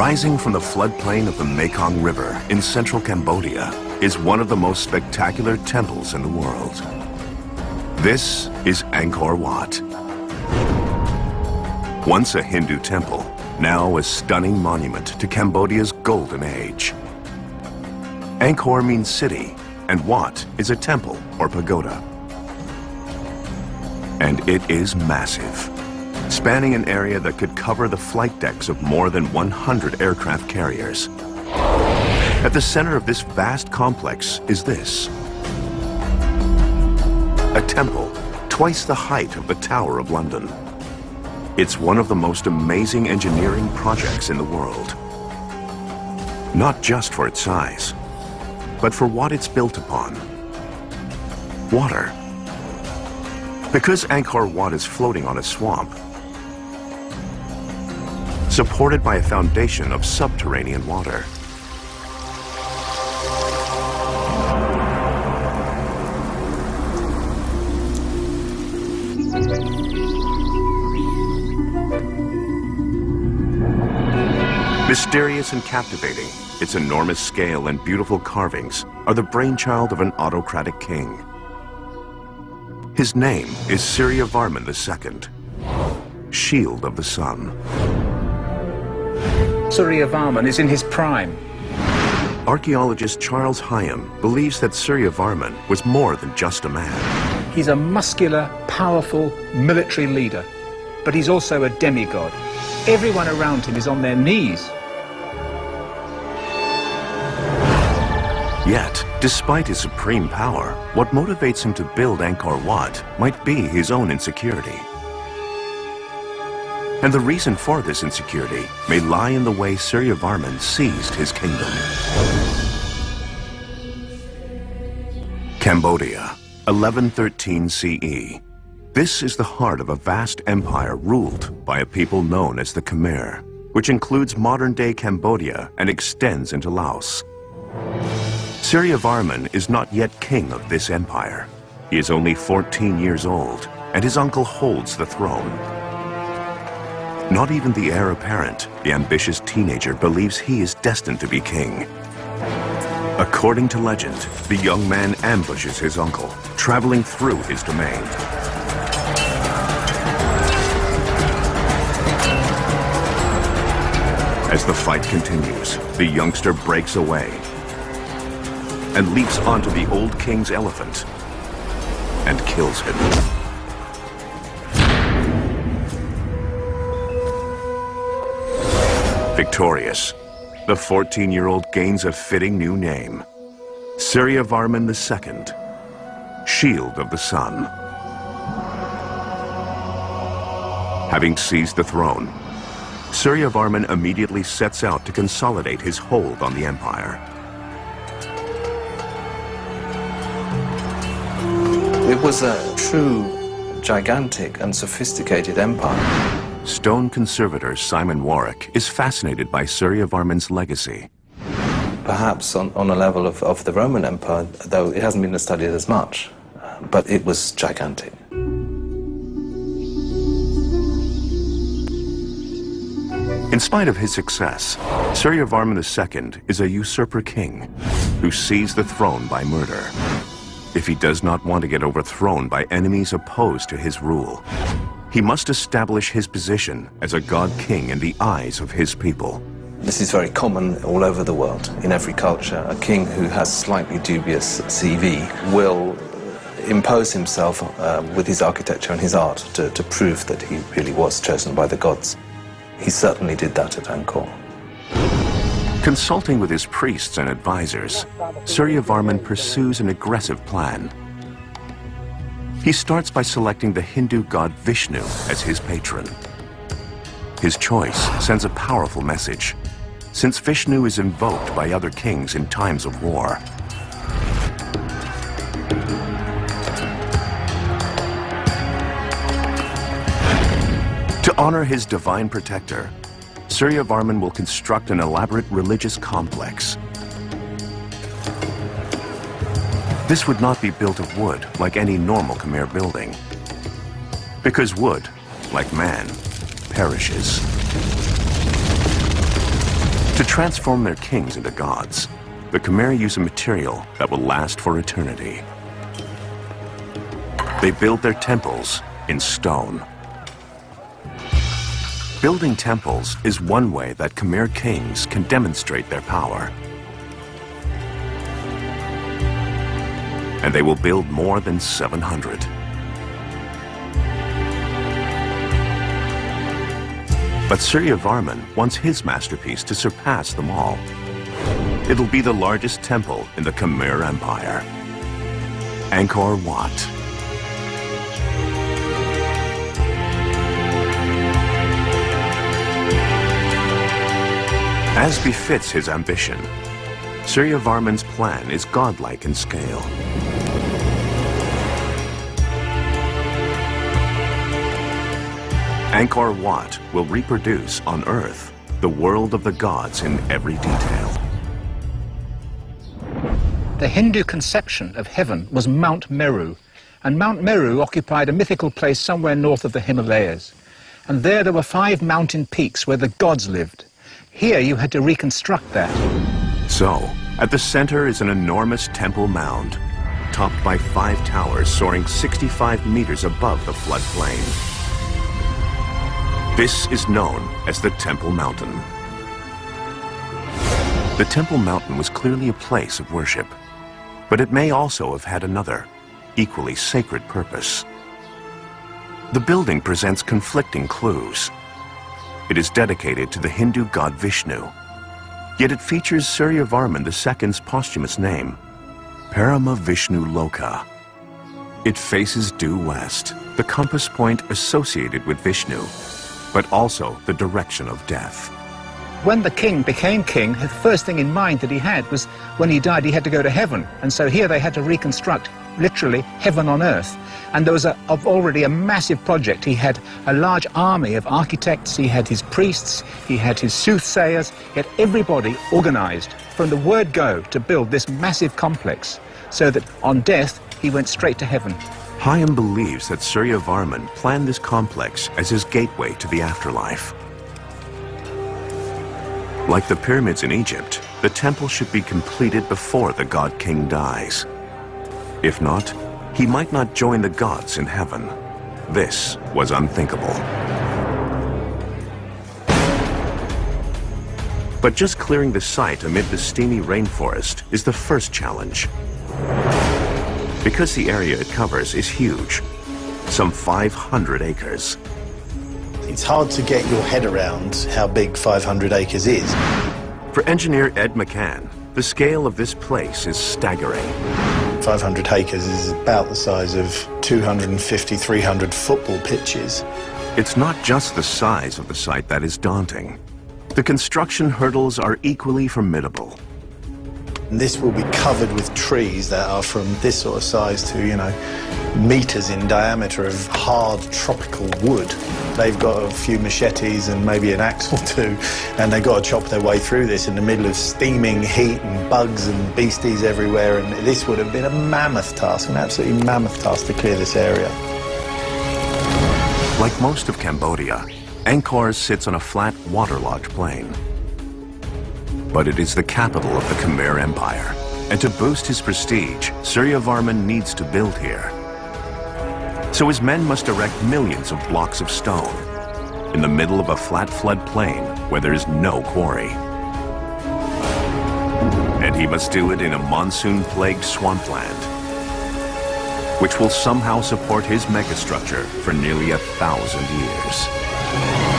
Rising from the floodplain of the Mekong River in central Cambodia is one of the most spectacular temples in the world. This is Angkor Wat. Once a Hindu temple, now a stunning monument to Cambodia's golden age. Angkor means city, and Wat is a temple or pagoda. And it is massive, spanning an area that could cover the flight decks of more than 100 aircraft carriers. At the center of this vast complex is this: a temple twice the height of the Tower of London. It's one of the most amazing engineering projects in the world. Not just for its size, but for what it's built upon: water. Because Angkor Wat is floating on a swamp, supported by a foundation of subterranean water. Mysterious and captivating, its enormous scale and beautiful carvings are the brainchild of an autocratic king. His name is Suryavarman II, Shield of the Sun. Suryavarman is in his prime. Archaeologist Charles Hyam believes that Suryavarman was more than just a man. He's a muscular, powerful military leader, but he's also a demigod. Everyone around him is on their knees. Yet, despite his supreme power, what motivates him to build Angkor Wat might be his own insecurity. And the reason for this insecurity may lie in the way Suryavarman seized his kingdom. Cambodia, 1113 CE. This is the heart of a vast empire ruled by a people known as the Khmer, which includes modern-day Cambodia and extends into Laos. Suryavarman is not yet king of this empire. He is only 14 years old, and his uncle holds the throne. Not even the heir apparent, the ambitious teenager, believes he is destined to be king. According to legend, the young man ambushes his uncle, traveling through his domain. As the fight continues, the youngster breaks away and leaps onto the old king's elephant and kills him. Victorious, the 14-year-old gains a fitting new name: Suryavarman II, Shield of the Sun. Having seized the throne, Suryavarman immediately sets out to consolidate his hold on the empire. It was a true, gigantic and sophisticated empire. Stone conservator Simon Warwick is fascinated by Suryavarman's legacy. Perhaps on a level of the Roman Empire, though it hasn't been studied as much, but it was gigantic. In spite of his success, Suryavarman II is a usurper king who seized the throne by murder. If he does not want to get overthrown by enemies opposed to his rule, he must establish his position as a god-king in the eyes of his people. This is very common all over the world. In every culture, a king who has slightly dubious CV will impose himself with his architecture and his art to prove that he really was chosen by the gods. He certainly did that at Angkor. Consulting with his priests and advisors, Suryavarman pursues an aggressive plan. He starts by selecting the Hindu god Vishnu as his patron. His choice sends a powerful message, since Vishnu is invoked by other kings in times of war. To honor his divine protector, Suryavarman will construct an elaborate religious complex. This would not be built of wood like any normal Khmer building, because wood, like man, perishes. To transform their kings into gods, the Khmer use a material that will last for eternity. They build their temples in stone. Building temples is one way that Khmer kings can demonstrate their power. And they will build more than 700. But Suryavarman wants his masterpiece to surpass them all. It'll be the largest temple in the Khmer Empire, Angkor Wat. As befits his ambition, Suryavarman's plan is godlike in scale. Angkor Wat will reproduce on Earth the world of the gods in every detail. The Hindu conception of heaven was Mount Meru, and Mount Meru occupied a mythical place somewhere north of the Himalayas. And there were 5 mountain peaks where the gods lived. Here you had to reconstruct that. So, at the center is an enormous temple mound, topped by 5 towers soaring 65 meters above the floodplain. This is known as the Temple Mountain. The Temple Mountain was clearly a place of worship, but it may also have had another, equally sacred purpose. The building presents conflicting clues. It is dedicated to the Hindu god Vishnu, yet it features Suryavarman II's posthumous name, Parama Vishnu Loka. It faces due west, the compass point associated with Vishnu, but also the direction of death. When the king became king, the first thing in mind that he had was when he died, he had to go to heaven. And so here they had to reconstruct, literally, heaven on earth. And there was already a massive project. He had a large army of architects, he had his priests, he had his soothsayers, he had everybody organized from the word go to build this massive complex, so that on death, he went straight to heaven. Hayam believes that Suryavarman planned this complex as his gateway to the afterlife. Like the pyramids in Egypt, the temple should be completed before the god-king dies. If not, he might not join the gods in heaven. This was unthinkable. But just clearing the site amid the steamy rainforest is the first challenge. Because the area it covers is huge, some 500 acres. It's hard to get your head around how big 500 acres is. For engineer Ed McCann, the scale of this place is staggering. 500 acres is about the size of 250, 300 football pitches. It's not just the size of the site that is daunting. The construction hurdles are equally formidable. This will be covered with trees that are from this sort of size to, meters in diameter of hard tropical wood. They've got a few machetes and maybe an axe or two, and they've got to chop their way through this in the middle of steaming heat and bugs and beasties everywhere, and this would have been a mammoth task, an absolutely mammoth task to clear this area. Like most of Cambodia, Angkor sits on a flat, waterlogged plain. But it is the capital of the Khmer Empire, and to boost his prestige, Suryavarman needs to build here. So his men must erect millions of blocks of stone in the middle of a flat flood plain where there is no quarry. And he must do it in a monsoon-plagued swampland, which will somehow support his megastructure for nearly 1,000 years.